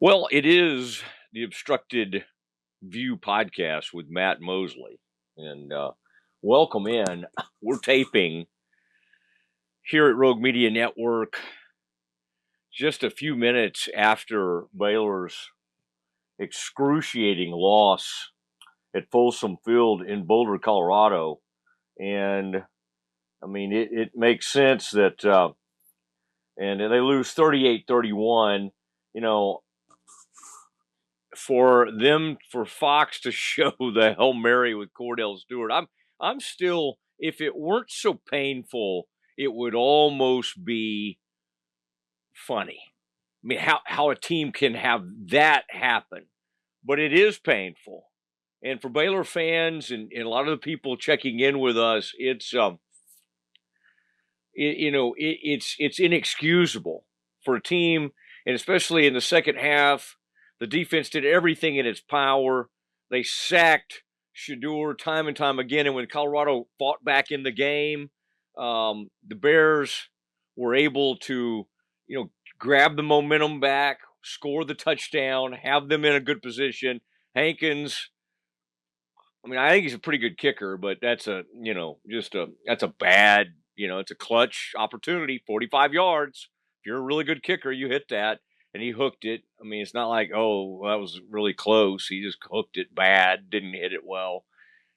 Well, it is the Obstructed View podcast with Matt Mosley. And welcome in. We're taping here at Rogue Media Network just a few minutes after Baylor's excruciating loss at Folsom Field in Boulder, Colorado. And I mean, it makes sense that, and they lose 38-31. You know, for Fox to show the Hail Mary with Cordell Stewart, I'm still, if it weren't so painful, it would almost be funny. I mean, how a team can have that happen, but it is painful. And for Baylor fans and a lot of the people checking in with us, it's inexcusable for a team, and especially in the second half, the defense did everything in its power. They sacked Shedeur time and time again, and when Colorado fought back in the game, the Bears were able to, grab the momentum back, score the touchdown, have them in a good position. Hankins, I mean, I think he's a pretty good kicker, but that's that's a bad, it's a clutch opportunity, 45 yards. If you're a really good kicker, you hit that, and he hooked it. I mean, it's not like, oh, that was really close. He just hooked it bad, didn't hit it well,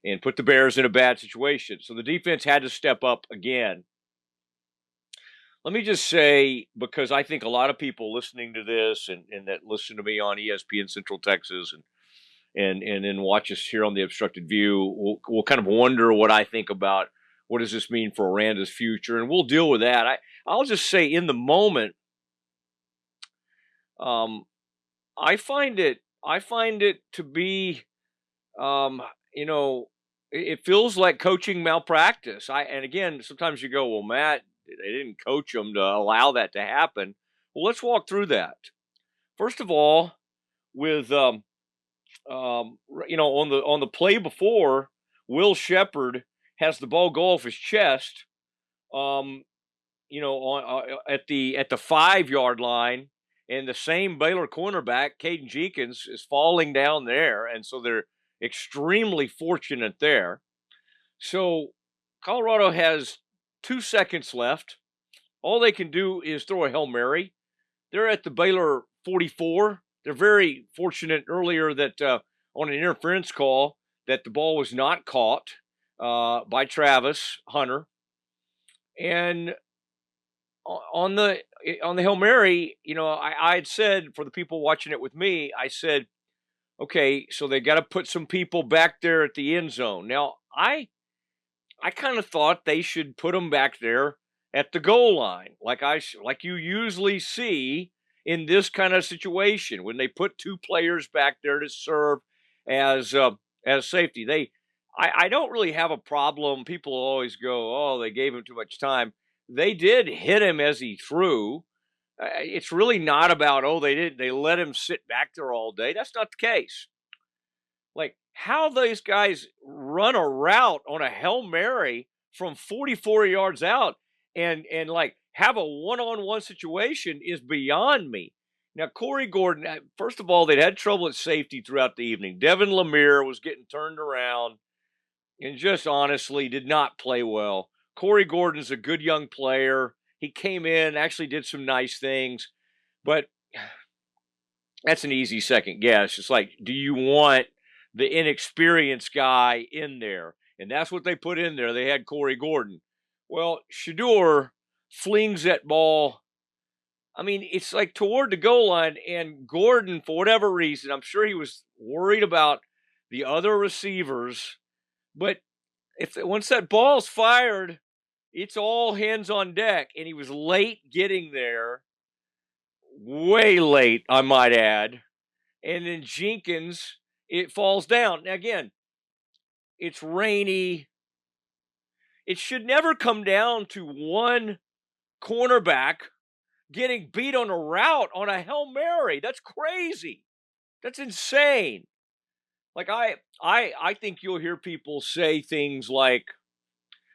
and put the Bears in a bad situation. So the defense had to step up again. Let me just say, because I think a lot of people listening to this and that listen to me on ESPN Central Texas and then watch us here on the Obstructed View, we'll kind of wonder what I think about what does this mean for Aranda's future, and we'll deal with that. I'll just say, in the moment, I find it to be, it feels like coaching malpractice. And again, sometimes you go, well, Matt, they didn't coach them to allow that to happen. Well, let's walk through that. First of all, with on the play before, Will Sheppard has the ball go off his chest, on at the 5-yard line, and the same Baylor cornerback, Caden Jenkins, is falling down there, and so they're extremely fortunate there. So Colorado has 2 seconds left. All they can do is throw a Hail Mary. They're at the Baylor 44. They're very fortunate earlier that on an interference call that the ball was not caught by Travis Hunter. And on the Hail Mary, I had said, for the people watching it with me, I said, okay, so they got to put some people back there at the end zone. Now, I kind of thought they should put them back there at the goal line, like you usually see in this kind of situation when they put 2 players back there to serve as safety. I don't really have a problem. People always go, oh, they gave him too much time. They did hit him as he threw. It's really not about, oh, they let him sit back there all day. That's not the case. Like, how these guys run a route on a Hail Mary from 44 yards out and like have a one-on-one situation is beyond me. Now, Corey Gordon, first of all, they'd had trouble at safety throughout the evening. Devin Lemire was getting turned around and just honestly did not play well. Corey Gordon's a good young player. He came in, actually did some nice things, but that's an easy second guess. It's like, do you want the inexperienced guy in there? And that's what they put in there. They had Corey Gordon. Well, Shedeur flings that ball. I mean, it's like toward the goal line, and Gordon, for whatever reason, I'm sure he was worried about the other receivers, but once that ball's fired, it's all hands on deck, and he was late getting there, way late, I might add. And then Jenkins, it falls down. Now, again, it's rainy. It should never come down to one cornerback getting beat on a route on a Hail Mary. That's crazy. That's insane. Like, I think you'll hear people say things like,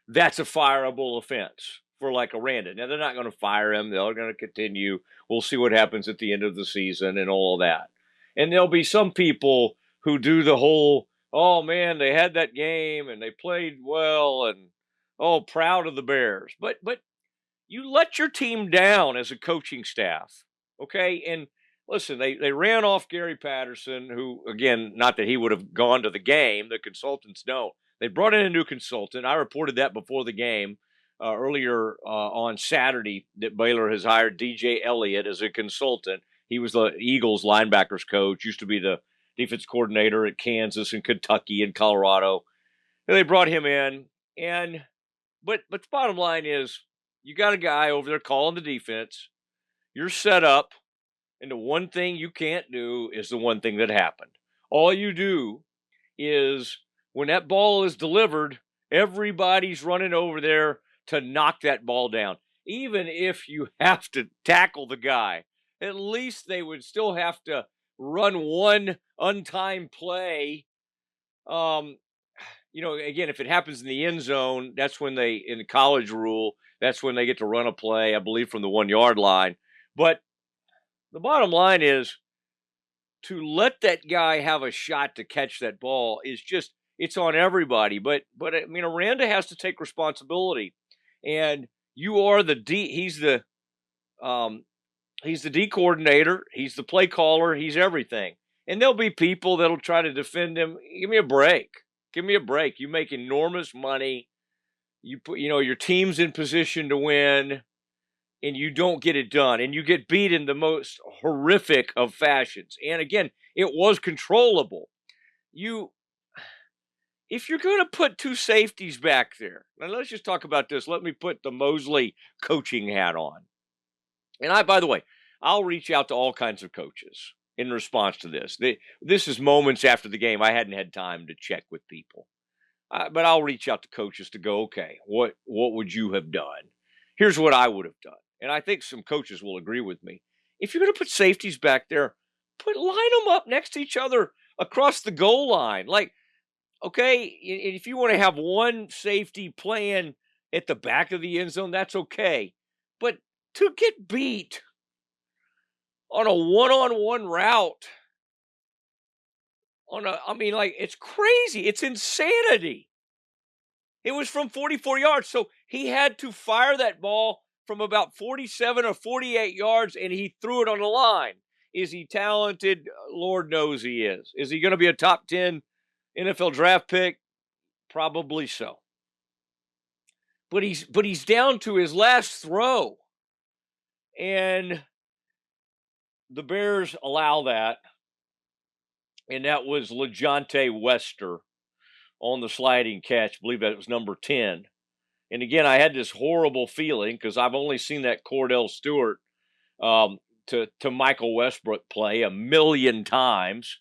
that's a fireable offense. for like Aranda. Now they're not going to fire him. They're going to continue. We'll see what happens at the end of the season and all of that. And there'll be some people who do the whole, oh man, they had that game and they played well and oh, proud of the Bears. But you let your team down as a coaching staff, okay? And listen, they ran off Gary Patterson, who, again, not that he would have gone to the game, the consultants don't. They brought in a new consultant. I reported that before the game earlier on Saturday that Baylor has hired DJ Elliott as a consultant. He was the Eagles linebackers coach, used to be the defense coordinator at Kansas and Kentucky and Colorado. And they brought him in, and but the bottom line is you got a guy over there calling the defense. You're set up, and the one thing you can't do is the one thing that happened. All you do is when that ball is delivered, everybody's running over there to knock that ball down. Even if you have to tackle the guy, at least they would still have to run one untimed play. Again, if it happens in the end zone, that's when they, in the college rule, that's when they get to run a play, I believe, from the 1 yard line. But the bottom line is to let that guy have a shot to catch that ball is just, it's on everybody. But I mean, Aranda has to take responsibility, and you are the D. He's the D coordinator. He's the play caller. He's everything. And there'll be people that'll try to defend him. Give me a break. Give me a break. You make enormous money. You put, your team's in position to win, and you don't get it done, and you get beat in the most horrific of fashions. And again, it was controllable. If you're going to put two safeties back there, now let's just talk about this. Let me put the Mosley coaching hat on. And by the way, I'll reach out to all kinds of coaches in response to this. This is moments after the game. I hadn't had time to check with people. But I'll reach out to coaches to go, okay, what would you have done? Here's what I would have done. And I think some coaches will agree with me. If you're going to put safeties back there, line them up next to each other across the goal line. Like, okay, if you want to have one safety playing at the back of the end zone, that's okay. But to get beat on a one-on-one route, it's crazy. It's insanity. It was from 44 yards. So he had to fire that ball from about 47 or 48 yards, and he threw it on the line. Is he talented? Lord knows he is. Is he going to be a top 10 NFL draft pick? Probably so. But he's down to his last throw. And the Bears allow that. And that was LeJontay Wester on the sliding catch. I believe that was number 10. And again, I had this horrible feeling because I've only seen that Cordell Stewart to Michael Westbrook play a million times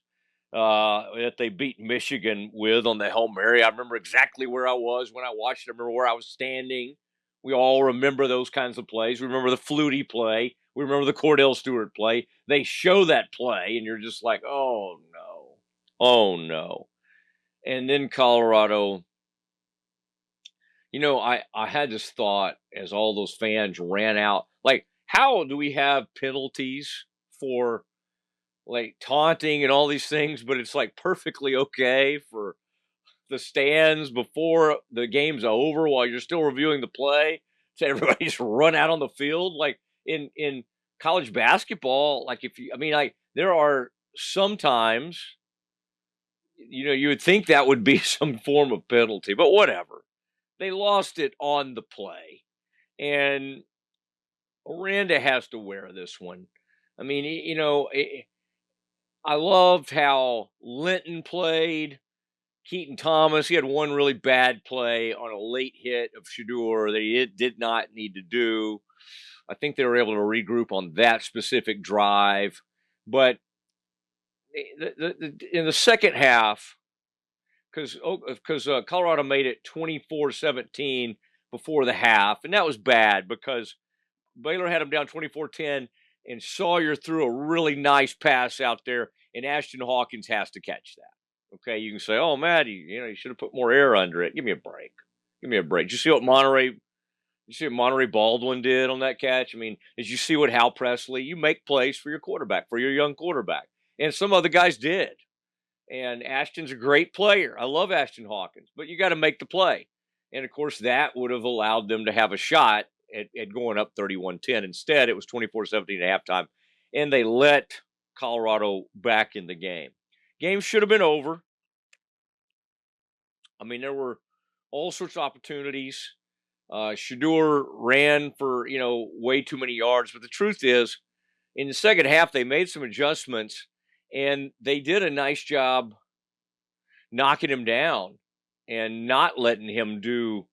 that they beat Michigan with on the Hail Mary. I remember exactly where I was when I watched it. I remember where I was standing. We all remember those kinds of plays. We remember the Flutie play. We remember the Cordell Stewart play. They show that play, and you're just like, oh, no. Oh, no. And then Colorado, I had this thought as all those fans ran out. Like, how do we have penalties for, like, taunting and all these things, but it's, like, perfectly okay for the stands before the game's over while you're still reviewing the play to everybody just run out on the field? Like, in college basketball, like, there are sometimes, you would think that would be some form of penalty, but whatever. They lost it on the play, and Aranda has to wear this one. I mean, I loved how Linton played. Keaton Thomas, he had one really bad play on a late hit of Shedeur that he did not need to do. I think they were able to regroup on that specific drive. But in the second half, because Colorado made it 24-17 before the half, and that was bad because Baylor had them down 24-10, and Sawyer threw a really nice pass out there, and Ashton Hawkins has to catch that. Okay, you can say, oh, Matt, you should have put more air under it. Give me a break. Give me a break. Did you see what Monterey You see what Monterey Baldwin did on that catch? I mean, did you see what Hal Presley? You make plays for your quarterback, for your young quarterback. And some other guys did. And Ashton's a great player. I love Ashton Hawkins, but you got to make the play. And of course, that would have allowed them to have a shot at going up 31-10. Instead, it was 24-17 at halftime, and they let Colorado back in the game. Game should have been over. I mean, there were all sorts of opportunities. Shedeur ran for, way too many yards. But the truth is, in the second half, they made some adjustments, and they did a nice job knocking him down and not letting him do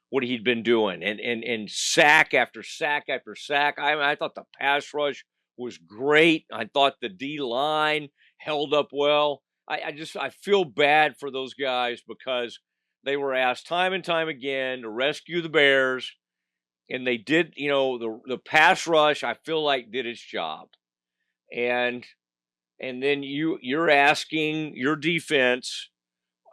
what he'd been doing, and sack after sack after sack. I thought the pass rush was great. I thought the D line held up well. I feel bad for those guys because they were asked time and time again to rescue the Bears, and they did. The pass rush, I feel like, did its job, and then you're asking your defense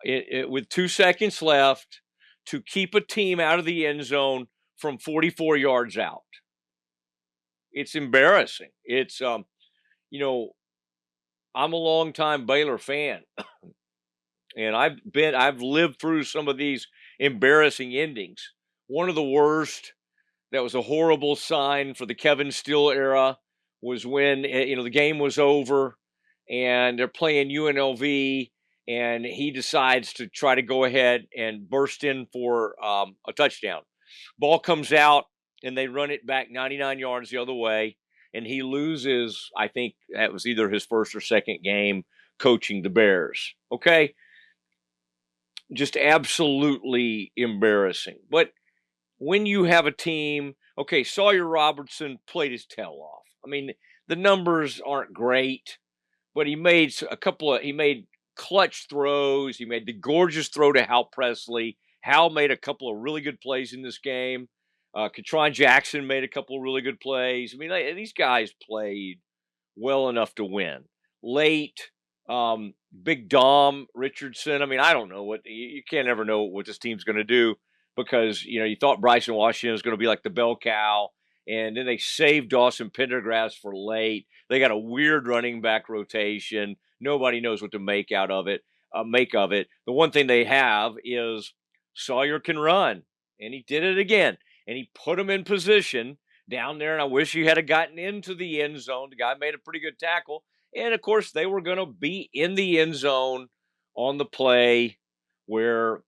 with 2 seconds left to keep a team out of the end zone from 44 yards out. It's embarrassing. It's I'm a longtime Baylor fan, and I've lived through some of these embarrassing endings. One of the worst, that was a horrible sign for the Kevin Steele era, was when the game was over and they're playing UNLV, and he decides to try to go ahead and burst in for a touchdown. Ball comes out, and they run it back 99 yards the other way, and he loses, I think that was either his first or second game coaching the Bears. Okay? Just absolutely embarrassing. But when you have a team, okay, Sawyer Robertson played his tail off. I mean, the numbers aren't great, but he made clutch throws. He made the gorgeous throw to Hal Presley. Hal made a couple of really good plays in this game. Katron Jackson made a couple of really good plays. I mean, these guys played well enough to win. Late, Big Dom Richardson. I mean, I don't know what you can't ever know what this team's going to do, because you thought Bryson Washington was going to be like the bell cow, and then they saved Dawson Pendergrass for late. They got a weird running back rotation. Nobody knows what to make of it. The one thing they have is Sawyer can run, and he did it again, and he put him in position down there. And I wish he had gotten into the end zone. The guy made a pretty good tackle, and of course they were going to be in the end zone on the play where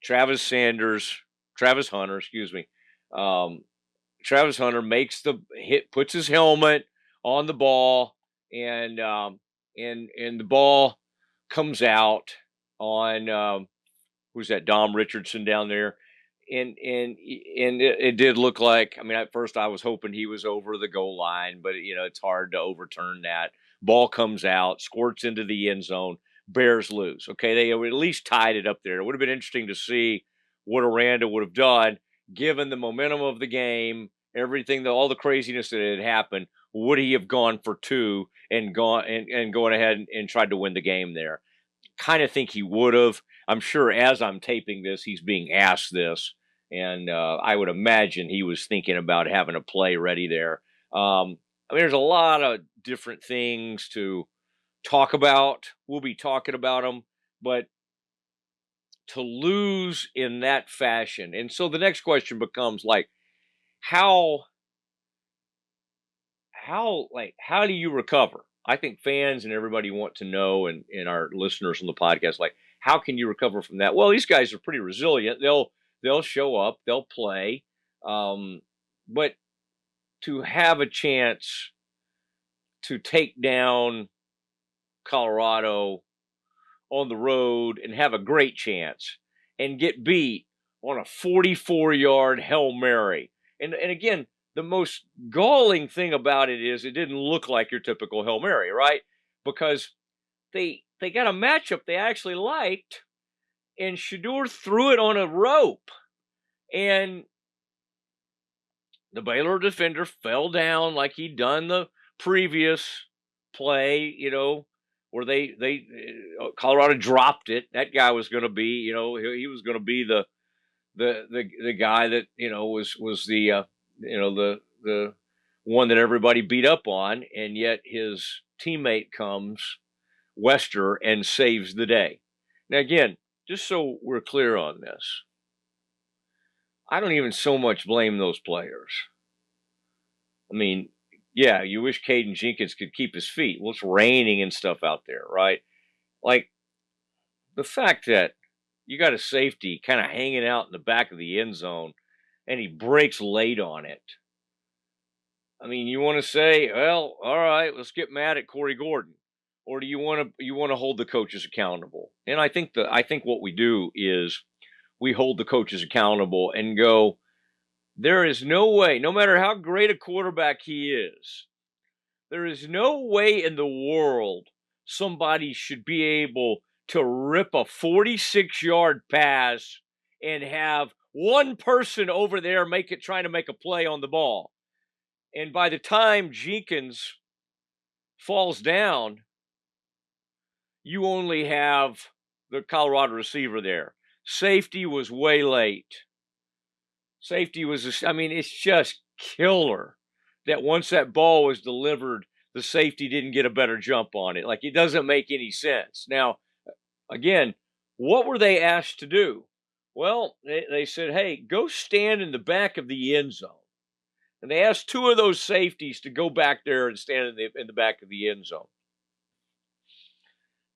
Travis Hunter, Travis Hunter makes the hit, puts his helmet on the ball, and the ball comes out on who's that? Dom Richardson down there, and it did look like. I mean, at first I was hoping he was over the goal line, but it's hard to overturn that. Ball comes out, squirts into the end zone. Bears lose. Okay, they at least tied it up there. It would have been interesting to see what Aranda would have done, given the momentum of the game, everything, all the craziness that had happened. Would he have gone for two and gone ahead and tried to win the game there? Kind of think he would have. I'm sure as I'm taping this, he's being asked this, and I would imagine he was thinking about having a play ready there. I mean, there's a lot of different things to talk about. We'll be talking about them, but to lose in that fashion. And so the next question becomes like, how do you recover? I think fans and everybody want to know, and our listeners on the podcast, like, how can you recover from that? Well, these guys are pretty resilient. They'll show up, they'll play, but to have a chance to take down Colorado on the road and have a great chance and get beat on a 44-yard Hail Mary. And again, the most galling thing about it is it didn't look like your typical Hail Mary, right? Because they got a matchup they actually liked, and Shedeur threw it on a rope, and the Baylor defender fell down like he'd done the previous play, where they Colorado dropped it. That guy was going to be, he was going to be the the guy that was the the one that everybody beat up on, and yet his teammate comes, Wester, and saves the day. Now again, just so we're clear on this, I don't even so much blame those players. I mean, yeah, you wish Caden Jenkins could keep his feet. Well, it's raining and stuff out there, right? Like the fact that you got a safety kind of hanging out in the back of the end zone and he breaks late on it. I mean, you want to say, well, all right, let's get mad at Corey Gordon, or do you want to hold the coaches accountable? And I think what we do is we hold the coaches accountable and go, there is no way, no matter how great a quarterback he is, there is no way in the world somebody should be able to rip a 46-yard pass and have one person over there trying to make a play on the ball. And by the time Jenkins falls down, you only have the Colorado receiver there. Safety was way late. Safety was, I mean, it's just killer that once that ball was delivered, the safety didn't get a better jump on it. Like, it doesn't make any sense. Now, again, what were they asked to do? Well, they said, hey, go stand in the back of the end zone. And they asked two of those safeties to go back there and stand in the back of the end zone.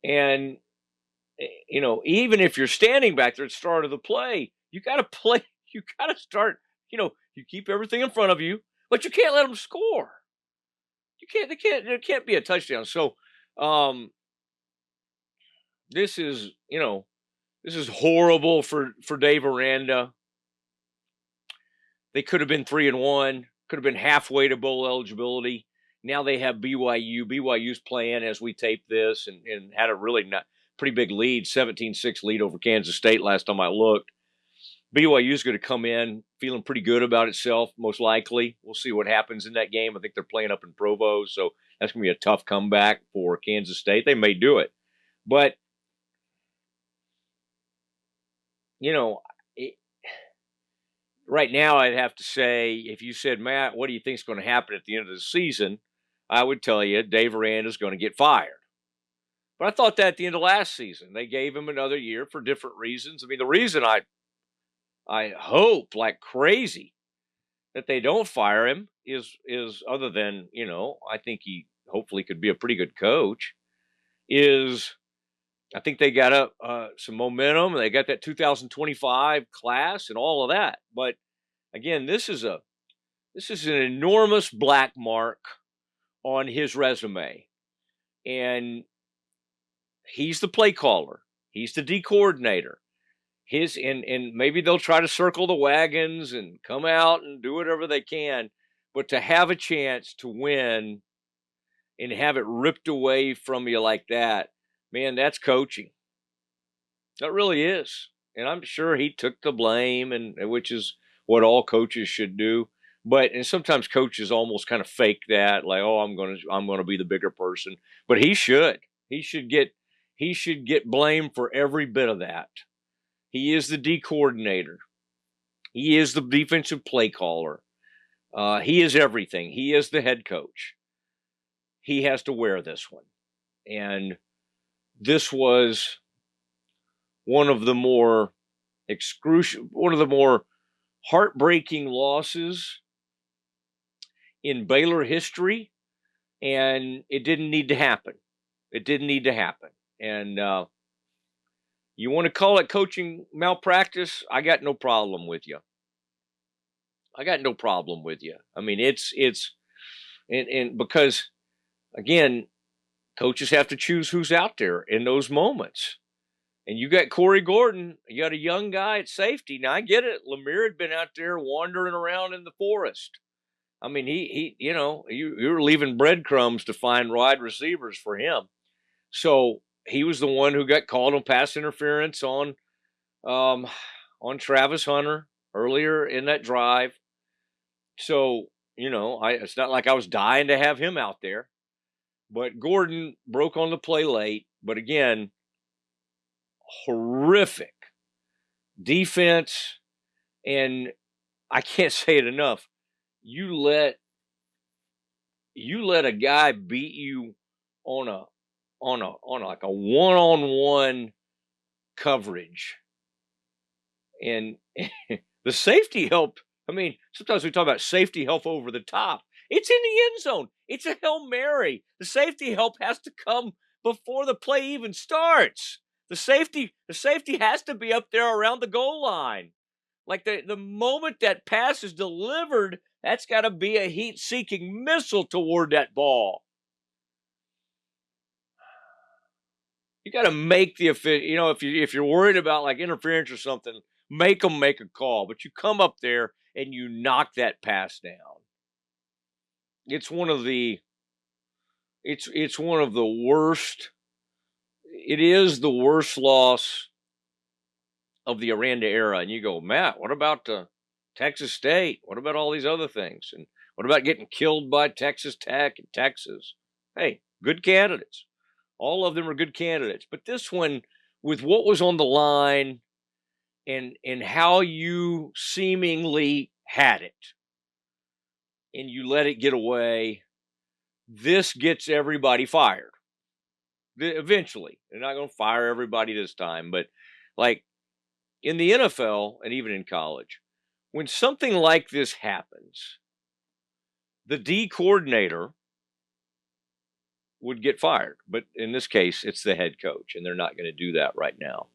And, even if you're standing back there at the start of the play, you got to play. You got to start, you keep everything in front of you, but you can't let them score. There can't be a touchdown. So, this is horrible for Dave Aranda. They could have been 3-1, could have been halfway to bowl eligibility. Now they have BYU. BYU's playing as we tape this and had a really pretty big lead, 17-6 lead over Kansas State last time I looked. BYU's going to come in feeling pretty good about itself, most likely. We'll see what happens in that game. I think they're playing up in Provo, so that's going to be a tough comeback for Kansas State. They may do it. But, right now I'd have to say, if you said, Matt, what do you think is going to happen at the end of the season? I would tell you Dave Aranda is going to get fired. But I thought that at the end of last season. They gave him another year for different reasons. I mean, the reason I hope like crazy that they don't fire him is other than, I think he hopefully could be a pretty good coach, is I think they got some momentum. They got that 2025 class and all of that. But again, this is an enormous black mark on his resume. And he's the play caller. He's the D coordinator. And maybe they'll try to circle the wagons and come out and do whatever they can, but to have a chance to win and have it ripped away from you like that, man, that's coaching. That really is. And I'm sure he took the blame, and which is what all coaches should do. And sometimes coaches almost kind of fake that, like, oh, I'm gonna be the bigger person. But he should get blamed for every bit of that. He is the D coordinator. He is the defensive play caller. He is everything. He is the head coach. He has to wear this one. And this was one of the more heartbreaking losses in Baylor history. And it didn't need to happen. And, you want to call it coaching malpractice? I got no problem with you. I mean, it's because, again, coaches have to choose who's out there in those moments. And you got Corey Gordon, you got a young guy at safety. Now, I get it. Lemire had been out there wandering around in the forest. I mean, you were leaving breadcrumbs to find wide receivers for him. So he was the one who got called on pass interference on Travis Hunter earlier in that drive. So, it's not like I was dying to have him out there. But Gordon broke on the play late. But again, horrific defense And I can't say it enough. You let a guy beat you on a on like a one-on-one coverage, and the safety help. I mean, sometimes we talk about safety help over the top. It's in the end zone. It's a Hail Mary. The safety help has to come before the play even starts. The safety has to be up there around the goal line. Like the moment that pass is delivered, that's got to be a heat-seeking missile toward that ball. You got to make the if you're worried about like interference or something, make them make a call. But you come up there and you knock that pass down. It's one of the it's one of the worst. It is the worst loss of the Aranda era. And you go, Matt, what about Texas State? What about all these other things? And what about getting killed by Texas Tech and Texas? Hey, good candidates. All of them are good candidates. But this one, with what was on the line and how you seemingly had it, and you let it get away, this gets everybody fired. Eventually, they're not going to fire everybody this time, but like in the NFL and even in college, when something like this happens, the D coordinator would get fired. But in this case, it's the head coach, and they're not going to do that right now.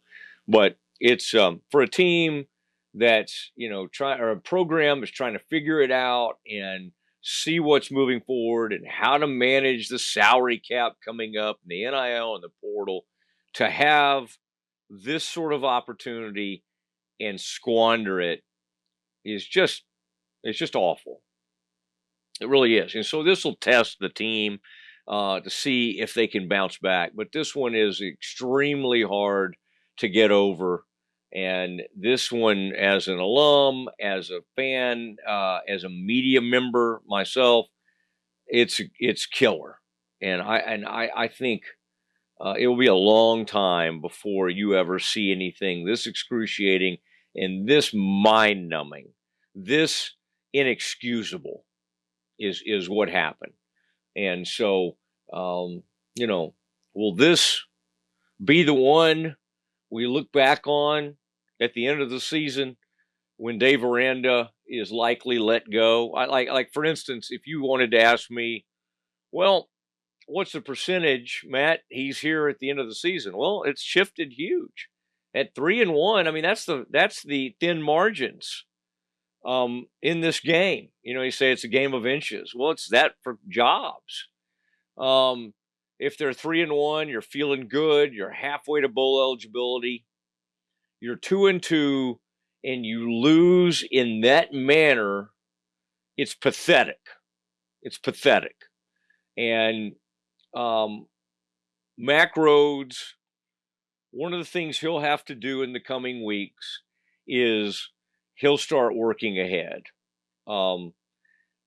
But it's for a team that's or a program that's trying to figure it out and see what's moving forward and how to manage the salary cap coming up, and the NIL and the portal, to have this sort of opportunity and squander it is just awful. It really is. And so this will test the team to see if they can bounce back. But this one is extremely hard to get over. And this one, as an alum, as a fan, as a media member myself, it's killer. And I think it will be a long time before you ever see anything this excruciating and this mind numbing, this inexcusable is what happened. And so, will this be the one we look back on at the end of the season when Dave Aranda is likely let go? Like for instance, if you wanted to ask me, well, what's the percentage, Matt, he's here at the end of the season? Well, it's shifted huge. At 3-1, I mean that's the thin margins in this game. You say it's a game of inches. Well, it's that for jobs. If they're 3-1, you're feeling good. You're halfway to bowl eligibility. You're 2-2, and you lose in that manner. It's pathetic. It's pathetic. And Mack Rhoades, one of the things he'll have to do in the coming weeks is he'll start working ahead.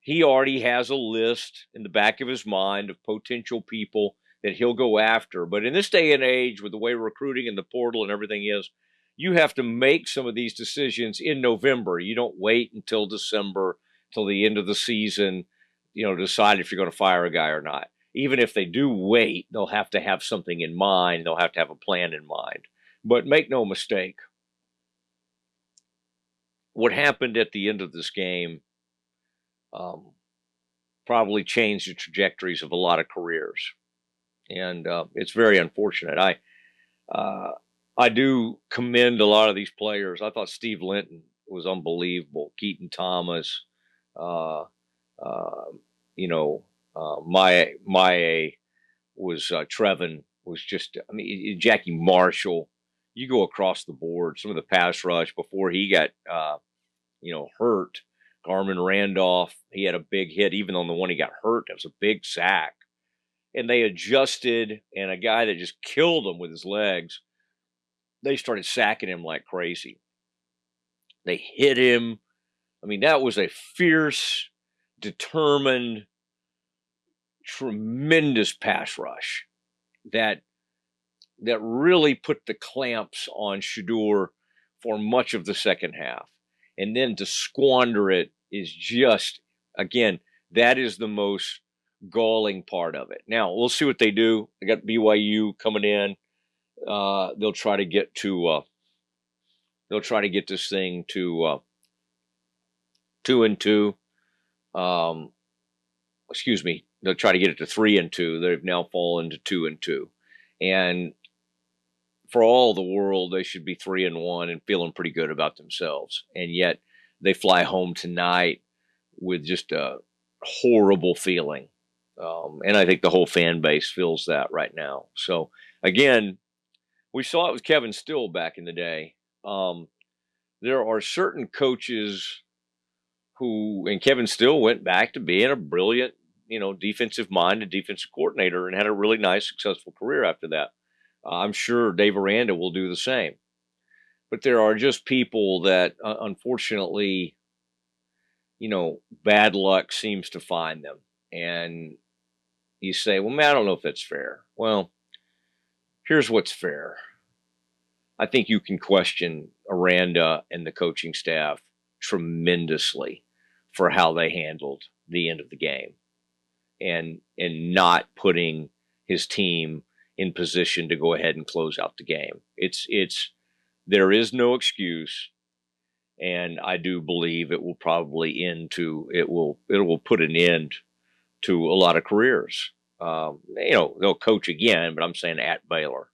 He already has a list in the back of his mind of potential people that he'll go after. But in this day and age, with the way recruiting and the portal and everything is, you have to make some of these decisions in November. You don't wait until December, till the end of the season, decide if you're going to fire a guy or not. Even if they do wait, they'll have to have something in mind. They'll have to have a plan in mind. But make no mistake, what happened at the end of this game probably changed the trajectories of a lot of careers. And it's very unfortunate. I do commend a lot of these players. I thought Steve Linton was unbelievable. Keaton Thomas, Maye was Trevin was just. I mean, Jackie Marshall. You go across the board. Some of the pass rush before he got hurt. Garmin Randolph, he had a big hit. Even on the one he got hurt, it was a big sack. And they adjusted, and a guy that just killed him with his legs, they started sacking him like crazy. They hit him. I mean, that was a fierce, determined, tremendous pass rush that really put the clamps on Shedeur for much of the second half. and then to squander it is just, again, that is the most galling part of it. Now we'll see what they do. They got BYU coming in. They'll try to get this thing to 2-2. Excuse me. They'll try to get it to 3-2. They've now fallen to 2-2, and for all the world, they should be 3-1 and feeling pretty good about themselves. And yet they fly home tonight with just a horrible feeling. And I think the whole fan base feels that right now. So again, we saw it with Kevin Still back in the day. There are certain coaches who, and Kevin Still went back to being a brilliant, defensive mind and defensive coordinator and had a really nice, successful career after that. I'm sure Dave Aranda will do the same. But there are just people that, unfortunately, bad luck seems to find them. And you say, well, man, I don't know if that's fair. Well, here's what's fair. I think you can question Aranda and the coaching staff tremendously for how they handled the end of the game and not putting his team in position to go ahead and close out the game. There is no excuse, and I do believe it will probably it will put an end to a lot of careers. They'll coach again, but I'm saying at Baylor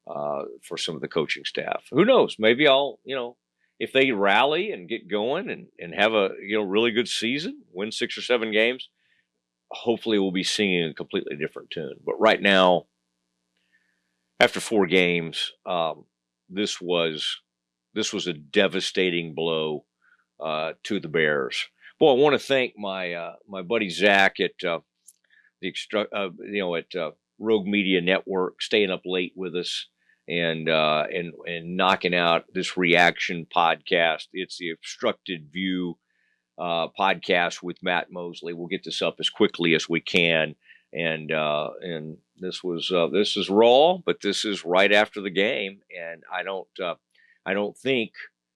for some of the coaching staff. Who knows? Maybe if they rally and get going and have a really good season, win 6 or 7 games, hopefully we'll be singing a completely different tune. But right now, after 4 games, this was a devastating blow to the Bears. Boy, I want to thank my buddy Zach at Rogue Media Network, staying up late with us and knocking out this reaction podcast. It's the Obstructed View podcast with Matt Mosley. We'll get this up as quickly as we can. And this is raw, but this is right after the game, and I don't think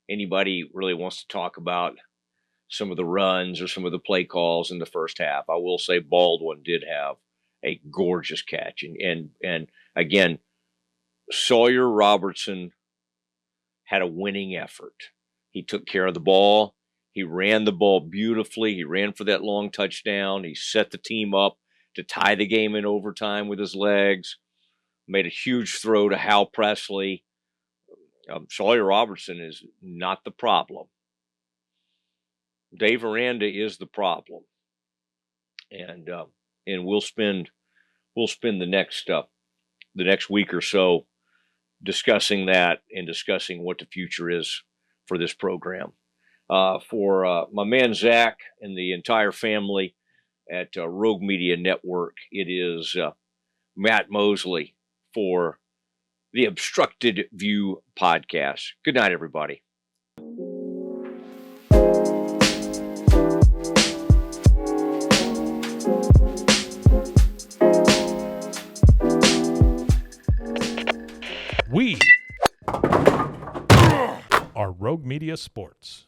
anybody really wants to talk about some of the runs or some of the play calls in the first half. I will say Baldwin did have a gorgeous catch, and again, Sawyer Robertson had a winning effort. He took care of the ball. He ran the ball beautifully. He ran for that long touchdown. He set the team up to tie the game in overtime with his legs, made a huge throw to Hal Presley. Sawyer Robertson is not the problem. Dave Aranda is the problem. And we'll spend the next week or so discussing that and discussing what the future is for this program. For my man Zach and the entire family at Rogue Media Network, it is Matt Mosley for the Obstructed View podcast. Good night, everybody. We are Rogue Media Sports.